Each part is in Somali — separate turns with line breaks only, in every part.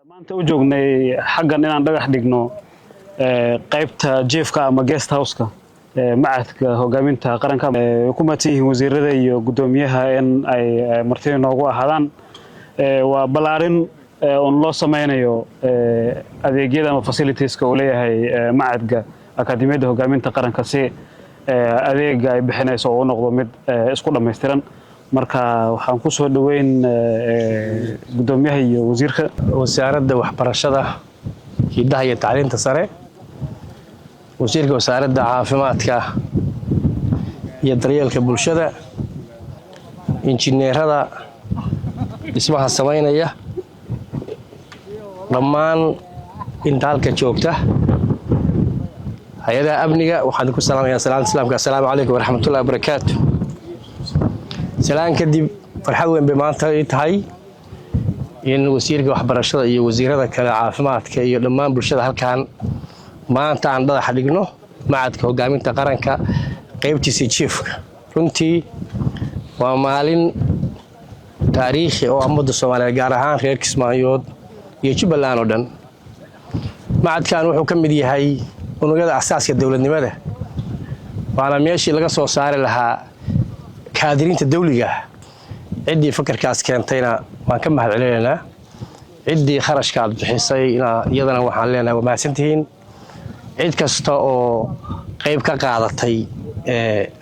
maanta u joognay xaggan inaan dhagax dhigno qaybta jiifka ama guest house-ka macadka hogaaminta qaranka ku maatiyihiin wasiirada iyo gudoomiyaha in ay martida noogu ahaadaan waa balaarin on loo sameynayo adeegyada ama facilitieska uu leeyahay macadka akademiyada hogaaminta qaranka si adeega ay bixinayso oo noqdo mid isku dhameystiran marka waxaan ku soo dhaweyn gudoomiyaha iyo wasiirka
wasaaradda waxbarashada hidaha iyo tacliinta sare wasiirka wasaaradda caafimaadka iyo daryeelka bulshada injineerada dhismaha sameynaya dhammaan inta halka joogta hay'adaha amniga waxaan ku salaamayaa salaanta islaamka assalaamu calaykum waraxmatullaahi wabarakaatuh salaan kadib farxad weyn bay maanta tahay in wasiirka waxbarashada iyo wasiirada kale caafimaadka iyo dhammaan bulshada halkan maanta aan dhagax dhigno macadka hogaaminta qaranka qaybtiisa jiifka runtii waa maalin taariikhi oo ummadda Soomaaliyeed gaar ahaan reer Kismaayood iyo Jubbaland oo dhan macadkan wuxuu ka mid yahay unugyada asaaska dawladnimada waana meeshii laga soo saari lahaa kaadirinta dawliga ciddii fakarkaas keentayna waan ka mahadcelinaynaa ciddii kharashkaad bixisayna iyadana waxaan leenahay waa mahadsantihiin cid kasta oo qayb ka qaadatay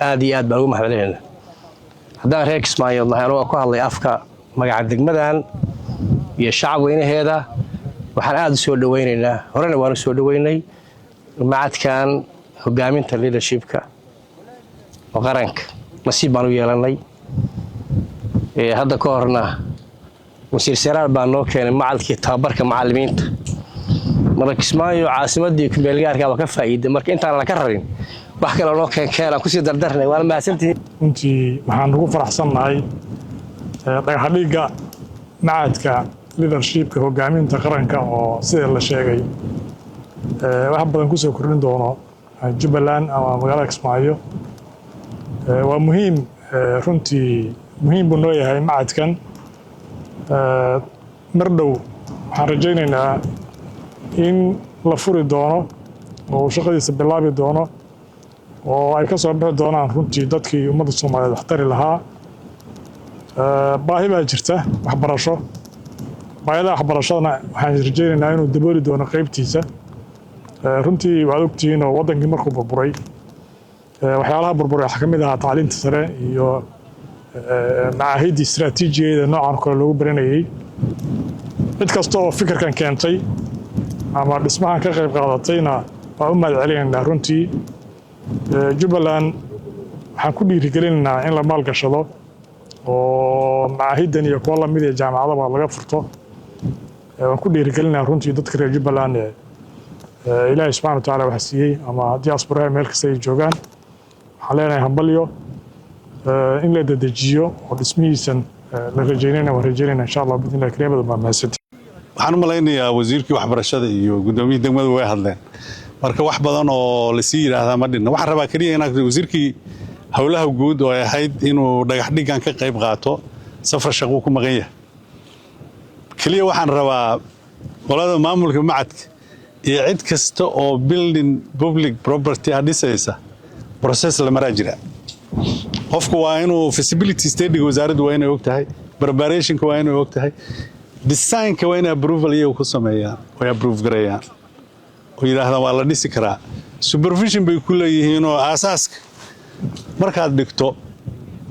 aad iyo aad baan ugu mahadcelinaynaa haddaan reer Kismaayood nahay anoo ku hadlay afka magaca degmadan iyo shacab weynaheeda waxaan aad u soo dhaweynaynaa horena waan u soo dhaweynay macadkan hogaaminta leadershipka oo qaranka nasiib baan u yeelanay hadda ka horna wasiir saraar baan noo keenay macadkii tababarka macallimiinta marka Kismaayo caasimadii ku meelgaarka waa ka faa'iiday marka intaan la ka rarin wax kale oo keenay ku sii dardarnay waan mahadsantihiin
intii waxaan ugu faraxsanahay dhagax dhigga macadka leadershipka hogaaminta qaranka oo sida la sheegay wax badan ku soo kordhin doono Jubbaland ama magaalada Kismaayo waa muhiim runtii muhiim buu noo yahay macadkan mar dhow waxaan rajaynaynaa in la furi doono oo shaqadiisa bilaabi doono oo ay ka soo bixi doonaan runtii dadkii ummadda Soomaaliyeed waxtari lahaa baahi baa jirta waxbarasho baahida waxbarashadana waxaan rajaynaynaa inuu dabooli doono qaybtiisa runtii waxaad ogtihiin oo waddankii markuu burburay waxyaalaha burburay waxaa ka mid ahaa tacliinta sare iyo macaahidii istiraatiijiyeeda noocan kale loogu baranayay cid kasta oo fikirkan keentay ama dhismahan ka qayb qaadatayna waa u mahadcelinaynaa runtii Jubbaland waxaan ku dhiirigelinaynaa in la maalgashado oo macaahidan iyo kuwa lamid ee jaamacadaba laga furto waan ku dhiirigelinaynaa runtii dadka reer Jubbaland ilaahay subxaanahu wa tacaala waxa siiyey ama diaspora meel kasta ay joogaan waxaan leenahay hambalyo in la dedejiyo oo dhismihiisan la rajaynayna insha Allah bidna kareemada ma mahadsanti
waxaan malaynayaa wasiirkii waxbarashada iyo gudoomiyaha degmada way hadleen marka wax badan oo la sii yiraahdaa ma dhinna waxaan rabaa kaliya inaan wasiirkii hawlaha guud oo ay ahayd inuu dhagax dhigan ka qayb qaato safar shaqo ku maqan yahay kaliya waxaan rabaa qolada maamulka macadka iyo cid kasta oo building public property dhisaysa process la maraa jira qofku waa inuu feasibility study wasaaraddu waa inay og tahay preparationka waa inay og tahay designka waa inay approval iyagu ku sameeyaan way approve gareeyaan oo yiraahdaan waa la dhisi karaa supervision bay ku leeyihiin oo aasaaska markaad dhigto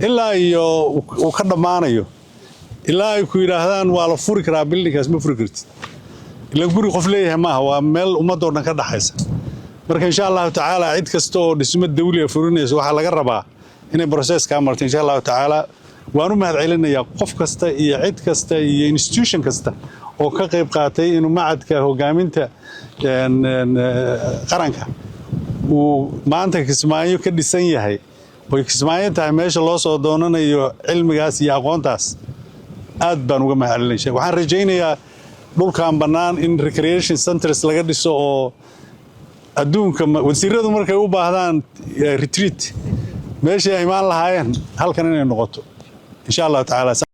ilaa iyo uu ka dhamaanayo ilaa ay ku yiraahdaan waa la furi karaa buildingkaas ma furi kartid ilaa guri qof leeyahay maaha waa meel ummadoo dhan ka dhaxaysa marka insha Allah tacaala cid kasta oo dhismo dawli ah furinayso waxa laga rabaa inay process ka marto insha Allah tacaala waan u mahadcelinayaa qof kasta iyo cid kasta iyo institution kasta oo ka qayb qaatay inuu macadka hogaaminta qaranka uu maanta Kismaayo ka dhisan yahay oo Kismaayo tahay meesha loo soo doonanayo cilmigaas iyo aqoontaas aad baan uga mahadcelinayaa waxaan rajaynayaa dhulkan bannaan in recreation centers laga dhiso oo adduunka wasiiradu markay u baahdaan retreat meeshii ay imaan lahaayeen halkan inay noqoto insha Allah tacaala